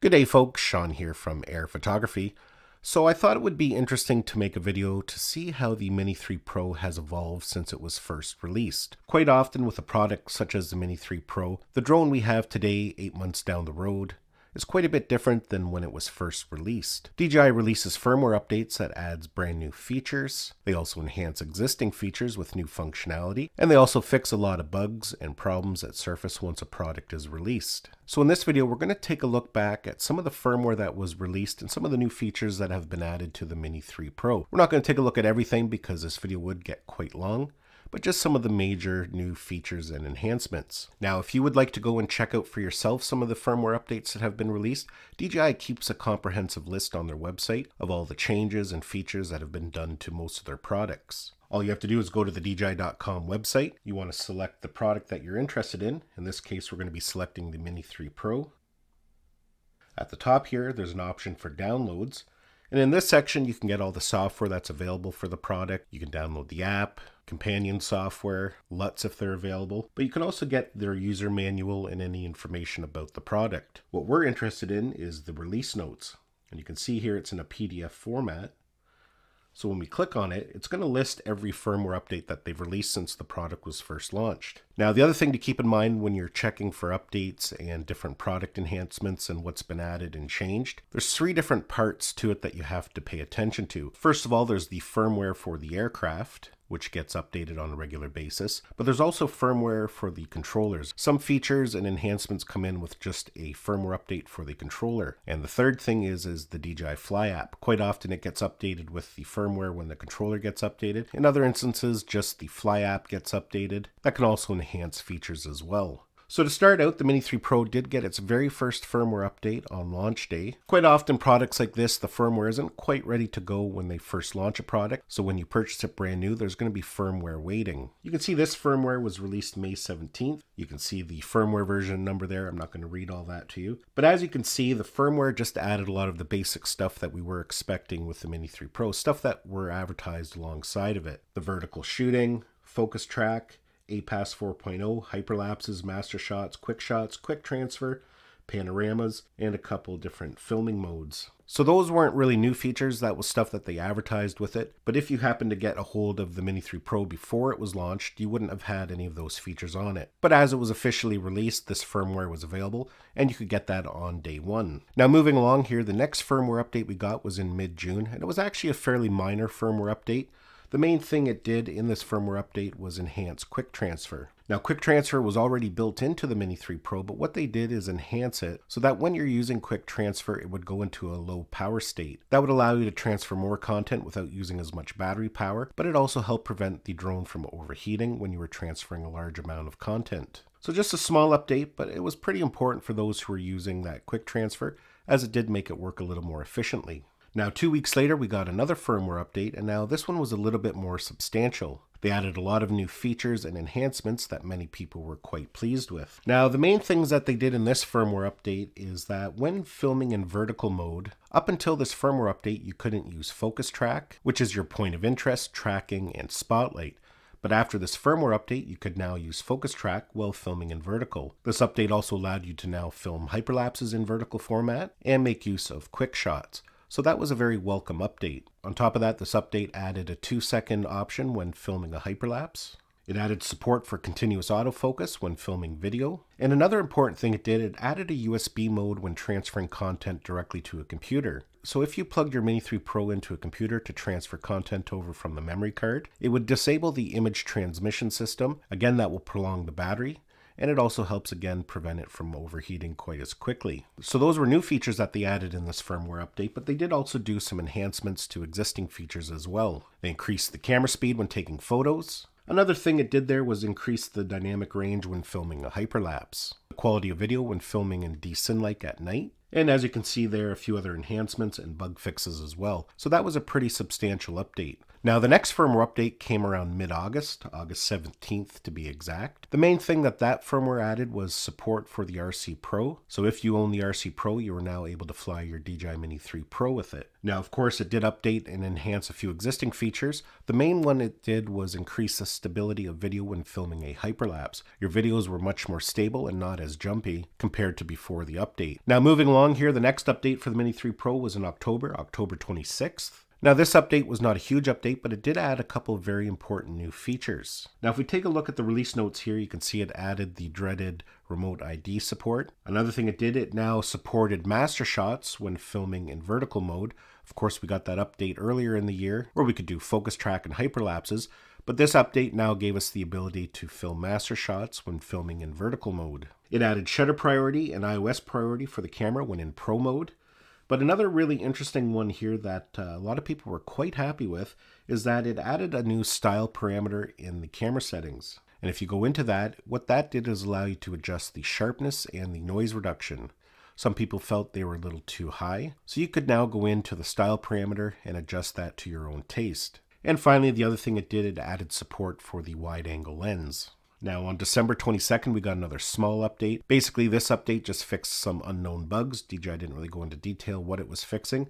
Good day folks, Sean here from Air Photography. So I thought it would be interesting to make a video to see how the Mini 3 Pro has evolved since it was first released. Quite often with a product such as the Mini 3 Pro, the drone we have today, 8 months down the road, is quite a bit different than when it was first released. DJI releases firmware updates that adds brand new features. They also enhance existing features with new functionality, and they also fix a lot of bugs and problems that surface once a product is released. So in this video, we're going to take a look back at some of the firmware that was released and some of the new features that have been added to the Mini 3 Pro. We're not going to take a look at everything because this video would get quite long, but just some of the major new features and enhancements. Now, if you would like to go and check out for yourself some of the firmware updates that have been released, DJI keeps a comprehensive list on their website of all the changes and features that have been done to most of their products. All you have to do is go to the DJI.com website. You want to select the product that you're interested in. In this case, we're going to be selecting the Mini 3 Pro. At the top here, there's an option for downloads. And in this section, you can get all the software that's available for the product. You can download the app, companion software, LUTs if they're available, but you can also get their user manual and any information about the product. What we're interested in is the release notes. And you can see here it's in a PDF format. So when we click on it, it's going to list every firmware update that they've released since the product was first launched. Now, the other thing to keep in mind when you're checking for updates and different product enhancements and what's been added and changed, there's 3 different parts to it that you have to pay attention to. First of all, there's the firmware for the aircraft, which gets updated on a regular basis. But there's also firmware for the controllers. Some features and enhancements come in with just a firmware update for the controller. And the third thing is the DJI Fly app. Quite often it gets updated with the firmware when the controller gets updated. In other instances, just the Fly app gets updated. That can also enhance features as well. So to start out, the Mini 3 Pro did get its very first firmware update on launch day. Quite often products like this, the firmware isn't quite ready to go when they first launch a product. So when you purchase it brand new, there's going to be firmware waiting. You can see this firmware was released May 17th. You can see the firmware version number there. I'm not going to read all that to you. But as you can see, the firmware just added a lot of the basic stuff that we were expecting with the Mini 3 Pro, stuff that were advertised alongside of it. The vertical shooting, focus track, APAS 4.0, hyperlapses, master shots, quick transfer, panoramas, and a couple different filming modes. So those weren't really new features, that was stuff that they advertised with it. But if you happen to get a hold of the Mini 3 Pro before it was launched, you wouldn't have had any of those features on it. But as it was officially released, this firmware was available, and you could get that on day one. Now moving along here, the next firmware update we got was in mid-June, and it was actually a fairly minor firmware update. The main thing it did in this firmware update was enhance quick transfer. Now, quick transfer was already built into the Mini 3 Pro, but what they did is enhance it so that when you're using quick transfer, it would go into a low power state. That would allow you to transfer more content without using as much battery power, but it also helped prevent the drone from overheating when you were transferring a large amount of content. So just a small update, but it was pretty important for those who were using that quick transfer, as it did make it work a little more efficiently. Now, 2 weeks later, we got another firmware update, and now this one was a little bit more substantial. They added a lot of new features and enhancements that many people were quite pleased with. Now, the main things that they did in this firmware update is that when filming in vertical mode, up until this firmware update, you couldn't use focus track, which is your point of interest, tracking, and spotlight. But after this firmware update, you could now use focus track while filming in vertical. This update also allowed you to now film hyperlapses in vertical format and make use of quick shots. So that was a very welcome update. On top of that, this update added a 2-second option when filming a hyperlapse. It added support for continuous autofocus when filming video. And another important thing it did, it added a USB mode when transferring content directly to a computer. So if you plug your Mini 3 Pro into a computer to transfer content over from the memory card, it would disable the image transmission system. Again, that will prolong the battery. And it also helps again prevent it from overheating quite as quickly. So those were new features that they added in this firmware update, but they did also do some enhancements to existing features as well. They increased the camera speed when taking photos. Another thing it did there was increase the dynamic range when filming a hyperlapse, the quality of video when filming in desyn-like at night. And as you can see there, a few other enhancements and bug fixes as well. So that was a pretty substantial update. Now, the next firmware update came around mid-August, August 17th to be exact. The main thing that firmware added was support for the RC Pro. So if you own the RC Pro, you are now able to fly your DJI Mini 3 Pro with it. Now, of course, it did update and enhance a few existing features. The main one it did was increase the stability of video when filming a hyperlapse. Your videos were much more stable and not as jumpy compared to before the update. Now, moving along here, the next update for the Mini 3 Pro was in October 26th. Now, this update was not a huge update, but it did add a couple of very important new features. Now, if we take a look at the release notes here, you can see it added the dreaded remote ID support. Another thing it did, it now supported master shots when filming in vertical mode. Of course, we got that update earlier in the year where we could do focus track and hyperlapses, but this update now gave us the ability to film master shots when filming in vertical mode. It added shutter priority and iOS priority for the camera when in pro mode. But another really interesting one here that a lot of people were quite happy with is that it added a new style parameter in the camera settings. And if you go into that, what that did is allow you to adjust the sharpness and the noise reduction. Some people felt they were a little too high, so you could now go into the style parameter and adjust that to your own taste. And finally, the other thing it did, it added support for the wide angle lens. Now, on December 22nd, we got another small update. Basically, this update just fixed some unknown bugs. DJI didn't really go into detail what it was fixing,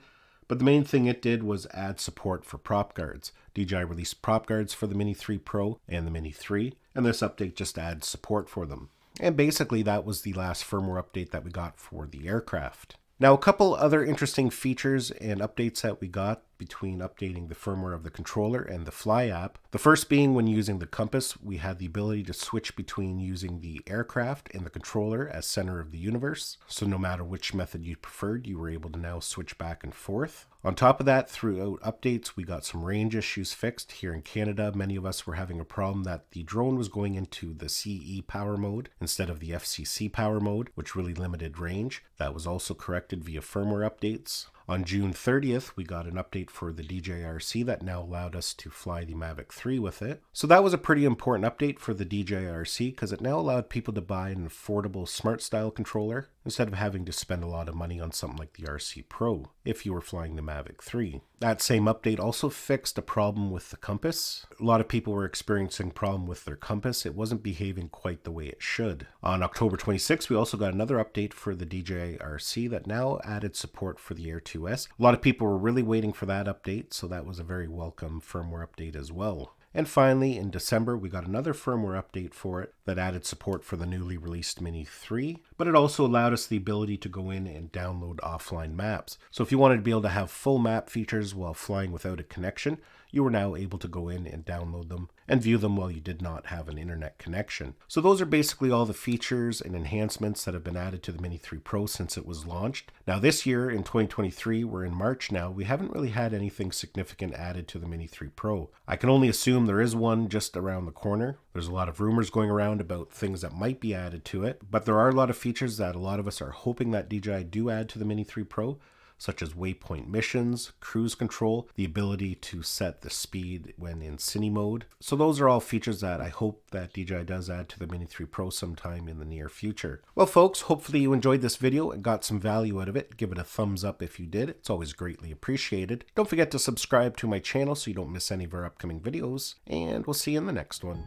but the main thing it did was add support for prop guards. DJI released prop guards for the Mini 3 Pro and the Mini 3, and this update just adds support for them. And basically, that was the last firmware update that we got for the aircraft. Now, a couple other interesting features and updates that we got between updating the firmware of the controller and the Fly app. The first being when using the compass, we had the ability to switch between using the aircraft and the controller as center of the universe. So no matter which method you preferred, you were able to now switch back and forth. On top of that, throughout updates, we got some range issues fixed. Here in Canada, many of us were having a problem that the drone was going into the CE power mode instead of the FCC power mode, which really limited range. That was also corrected via firmware updates. On June 30th, we got an update for the DJI RC that now allowed us to fly the Mavic 3 with it. So that was a pretty important update for the DJI RC because it now allowed people to buy an affordable smart style controller instead of having to spend a lot of money on something like the RC Pro if you were flying the Mavic 3. That same update also fixed a problem with the compass. A lot of people were experiencing a problem with their compass. It wasn't behaving quite the way it should. On October 26th, we also got another update for the DJI RC that now added support for the Air 2S. A lot of people were really waiting for that update, so that was a very welcome firmware update as well. And finally, in December, we got another firmware update for it that added support for the newly released Mini 3, but it also allowed us the ability to go in and download offline maps. So if you wanted to be able to have full map features while flying without a connection, you were now able to go in and download them and view them while you did not have an internet connection. So those are basically all the features and enhancements that have been added to the Mini 3 Pro since it was launched. Now this year, in 2023, we're in March now, we haven't really had anything significant added to the Mini 3 Pro. I can only assume there is one just around the corner. There's a lot of rumors going around about things that might be added to it, but there are a lot of features that a lot of us are hoping that DJI do add to the Mini 3 Pro, such as waypoint missions, cruise control, the ability to set the speed when in cine mode. So those are all features that I hope that DJI does add to the Mini 3 Pro sometime in the near future. Well folks, hopefully you enjoyed this video and got some value out of it. Give it a thumbs up if you did. It's always greatly appreciated. Don't forget to subscribe to my channel so you don't miss any of our upcoming videos, and we'll see you in the next one.